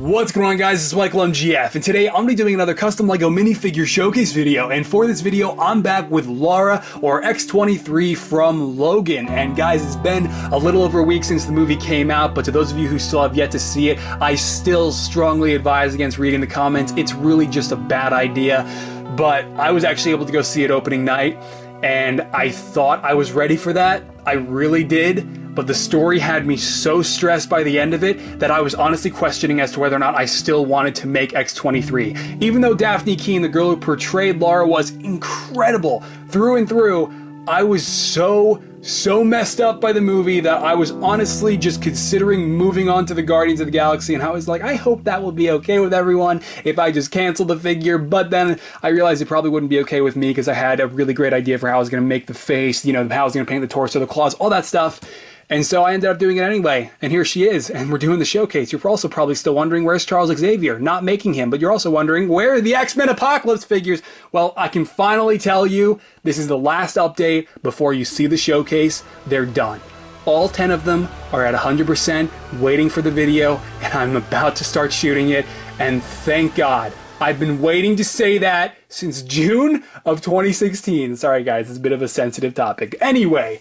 What's going on, guys? It's Michael MGF, and today I'm going to be doing another custom LEGO minifigure showcase video, and for this video I'm back with Lara, or X-23 from Logan. And guys, it's been a little over a week since the movie came out, but to those of you who still have yet to see it, I still strongly advise against reading the comments. It's really just a bad idea, but I was actually able to go see it opening night, and I thought I was ready for that. I really did. But the story had me so stressed by the end of it that I was honestly questioning as to whether or not I still wanted to make X-23. Even though Daphne Keane, the girl who portrayed Lara, was incredible through and through, I was so messed up by the movie that I was honestly just considering moving on to the Guardians of the Galaxy, and I was like, I hope that will be okay with everyone if I just cancel the figure. But then I realized it probably wouldn't be okay with me because I had a really great idea for how I was going to make the face, you know, how I was going to paint the torso, the claws, all that stuff. And so I ended up doing it anyway, and here she is, and we're doing the showcase. You're also probably still wondering, where's Charles Xavier? Not making him, but you're also wondering, where are the X-Men Apocalypse figures? Well, I can finally tell you, this is the last update before you see the showcase. They're done. All 10 of them are at 100%, waiting for the video, and I'm about to start shooting it, and thank God. I've been waiting to say that since June of 2016. Sorry guys, it's a bit of a sensitive topic. Anyway,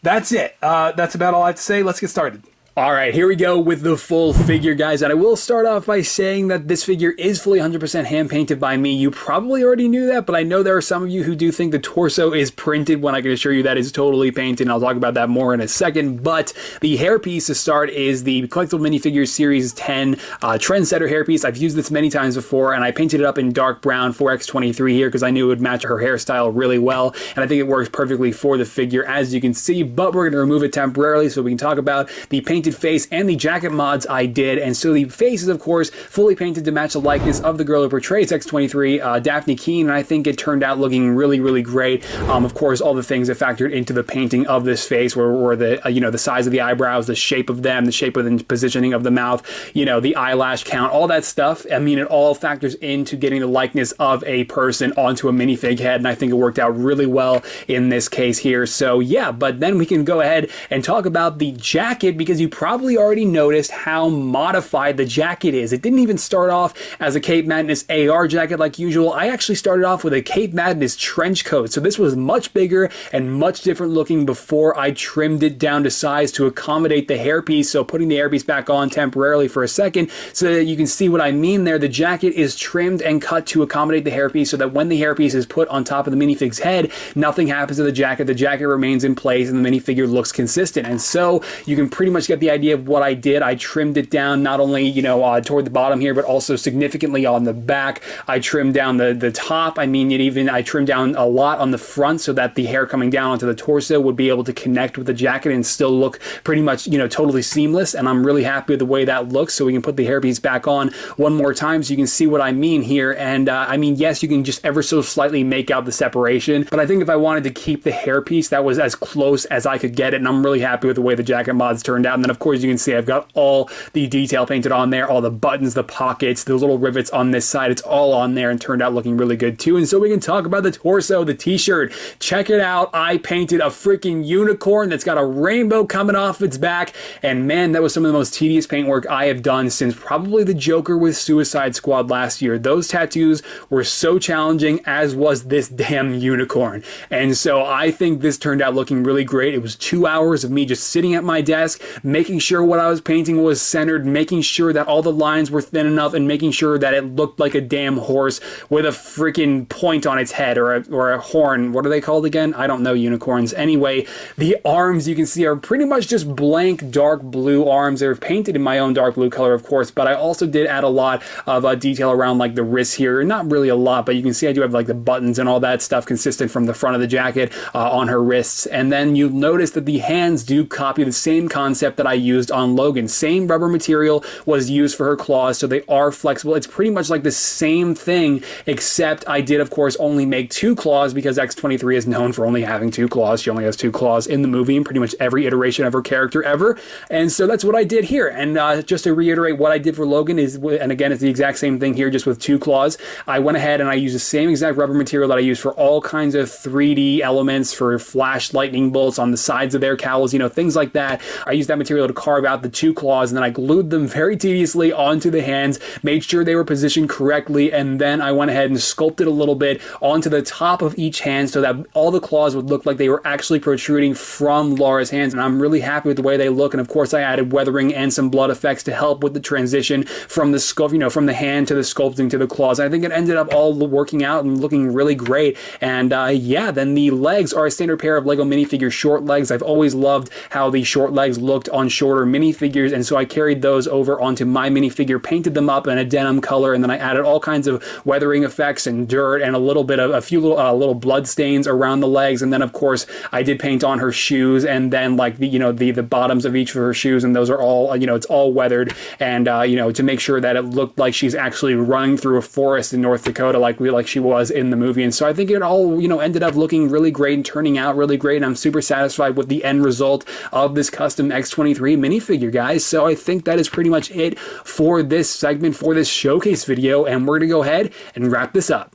that's it. That's about all I have to say. Let's get started. Alright, here we go with the full figure, guys, and I will start off by saying that this figure is fully 100% hand-painted by me. You probably already knew that, but I know there are some of you who do think the torso is printed when I can assure you that is totally painted, and I'll talk about that more in a second. But the hairpiece to start is the Collectible Minifigures Series 10 Trendsetter hairpiece. I've used this many times before, and I painted it up in dark brown for X-23 here because I knew it would match her hairstyle really well, and I think it works perfectly for the figure, as you can see. But we're going to remove it temporarily so we can talk about the painted face and the jacket mods I did. And so the face is, of course, fully painted to match the likeness of the girl who portrays X-23, Daphne Keane, and I think it turned out looking really great. Of course, all the things that factored into the painting of this face were the you know, the size of the eyebrows, the shape of them, the shape of the positioning of the mouth, you know, the eyelash count, all that stuff. I mean, it all factors into getting the likeness of a person onto a minifig head, and I think it worked out really well in this case here. So yeah, but then we can go ahead and talk about the jacket, because you probably already noticed how modified the jacket is. It didn't even start off as a Cape Madness AR jacket like usual. I actually started off with a Cape Madness trench coat, so this was much bigger and much different looking before I trimmed it down to size to accommodate the hairpiece. So putting the hairpiece back on temporarily for a second so that you can see what I mean there. The jacket is trimmed and cut to accommodate the hairpiece so that when the hairpiece is put on top of the minifig's head, nothing happens to the jacket. The jacket remains in place and the minifigure looks consistent. And so you can pretty much get the idea of what I did. I trimmed it down not only, you know, toward the bottom here, but also significantly on the back. I trimmed down the top. I mean, I trimmed down a lot on the front so that the hair coming down onto the torso would be able to connect with the jacket and still look pretty much, you know, totally seamless. And I'm really happy with the way that looks. So we can put the hairpiece back on one more time so you can see what I mean here. And I mean, yes, you can just ever so slightly make out the separation, but I think if I wanted to keep the hairpiece, that was as close as I could get it. And I'm really happy with the way the jacket mods turned out. And then of course you can see I've got all the detail painted on there, all the buttons, the pockets, the little rivets on this side. It's all on there and turned out looking really good too. And so we can talk about the torso, the t-shirt. Check it out. I painted a freaking unicorn that's got a rainbow coming off its back. And man, that was some of the most tedious paint work I have done since probably the Joker with Suicide Squad last year. Those tattoos were so challenging, as was this damn unicorn. And so I think this turned out looking really great. It was 2 hours of me just sitting at my desk, making sure what I was painting was centered, making sure that all the lines were thin enough, and making sure that it looked like a damn horse with a freaking point on its head, or a horn. What are they called again? I don't know, unicorns. Anyway, the arms you can see are pretty much just blank dark blue arms. They're painted in my own dark blue color, of course, but I also did add a lot of detail around like the wrists here. Not really a lot, but you can see I do have like the buttons and all that stuff consistent from the front of the jacket on her wrists. And then you'll notice that the hands do copy the same concept that I used on Logan. Same rubber material was used for her claws, so they are flexible. It's pretty much like the same thing, except I did, of course, only make 2 claws because X-23 is known for only having 2 claws. She only has 2 claws in the movie in pretty much every iteration of her character ever. And so that's what I did here. And just to reiterate, what I did for Logan is, and again, it's the exact same thing here, just with 2 claws. I went ahead and I used the same exact rubber material that I used for all kinds of 3D elements, for flash lightning bolts on the sides of their cowls, you know, things like that. I used that material able to carve out the 2 claws, and then I glued them very tediously onto the hands, made sure they were positioned correctly, and then I went ahead and sculpted a little bit onto the top of each hand so that all the claws would look like they were actually protruding from Laura's hands, and I'm really happy with the way they look. And of course I added weathering and some blood effects to help with the transition from the sculpt, from the hand to the sculpting to the claws. I think it ended up all working out and looking really great. And yeah, then the legs are a standard pair of Lego minifigure short legs. I've always loved how the short legs looked on shorter minifigures, and so I carried those over onto my minifigure, painted them up in a denim color, and then I added all kinds of weathering effects and dirt and a little bit of a few little blood stains around the legs. And then of course I did paint on her shoes, and then like the bottoms of each of her shoes, and those are all it's all weathered, and to make sure that it looked like she's actually running through a forest in North Dakota like she was in the movie. And so I think it all ended up looking really great and turning out really great, and I'm super satisfied with the end result of this custom X-23 minifigure, guys. So I think that is pretty much it for this segment, for this showcase video, and we're gonna go ahead and wrap this up.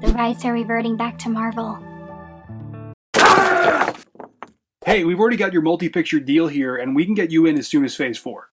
The rights are reverting back to Marvel. Hey, we've already got your multi-picture deal here, and we can get you in as soon as Phase 4.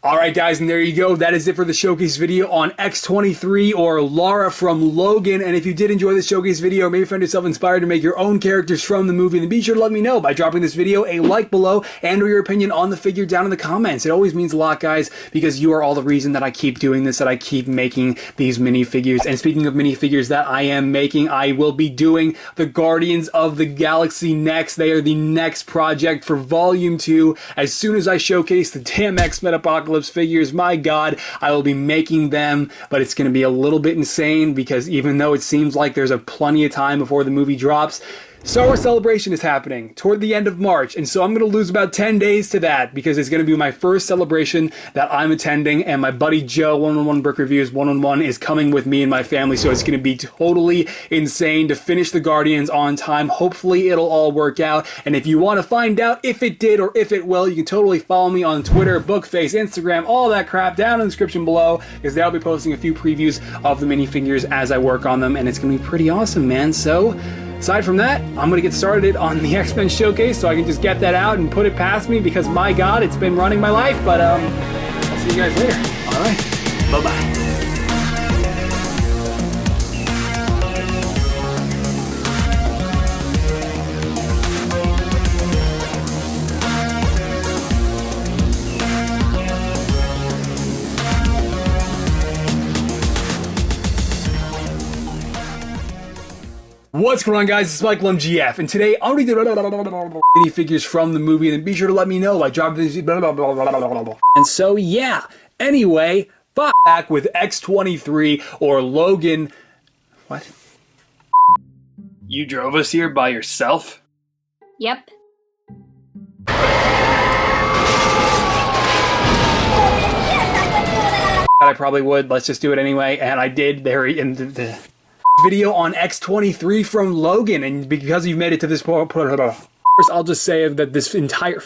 Alright guys, and there you go. That is it for the showcase video on X-23 or Lara from Logan. And if you did enjoy this showcase video, or maybe find yourself inspired to make your own characters from the movie, then be sure to let me know by dropping this video a like below and or your opinion on the figure down in the comments. It always means a lot, guys, because you are all the reason that I keep doing this, that I keep making these minifigures. And speaking of minifigures that I am making, I will be doing the Guardians of the Galaxy next. They are the next project for Volume 2. As soon as I showcase the damn X-Men Apocalypse figures, my god, I will be making them, but it's going to be a little bit insane because even though it seems like there's plenty of time before the movie drops, Star Wars Celebration is happening toward the end of March, and so I'm going to lose about 10 days to that because it's going to be my first celebration that I'm attending, and my buddy Joe, 111 Brick Reviews 111, is coming with me and my family, so it's going to be totally insane to finish the Guardians on time. Hopefully it'll all work out, and if you want to find out if it did or if it will, you can totally follow me on Twitter, Bookface, Instagram, all that crap down in the description below, because they'll be posting a few previews of the minifigures as I work on them, and it's going to be pretty awesome, man. So aside from that, I'm going to get started on the X-Men Showcase so I can just get that out and put it past me because, my god, it's been running my life. But I'll see you guys later. All right. Bye-bye. What's going on, guys? It's Michael MGF, and today I'm going to do minifigures from the movie, and be sure to let me know by dropping this. And so, yeah. Anyway, back with X-23 or Logan. What? You drove us here by yourself? Yep. I probably would. Let's just do it anyway, and I did. There in the video on X-23 from Logan, and because you've made it to this point, I'll just say that this entire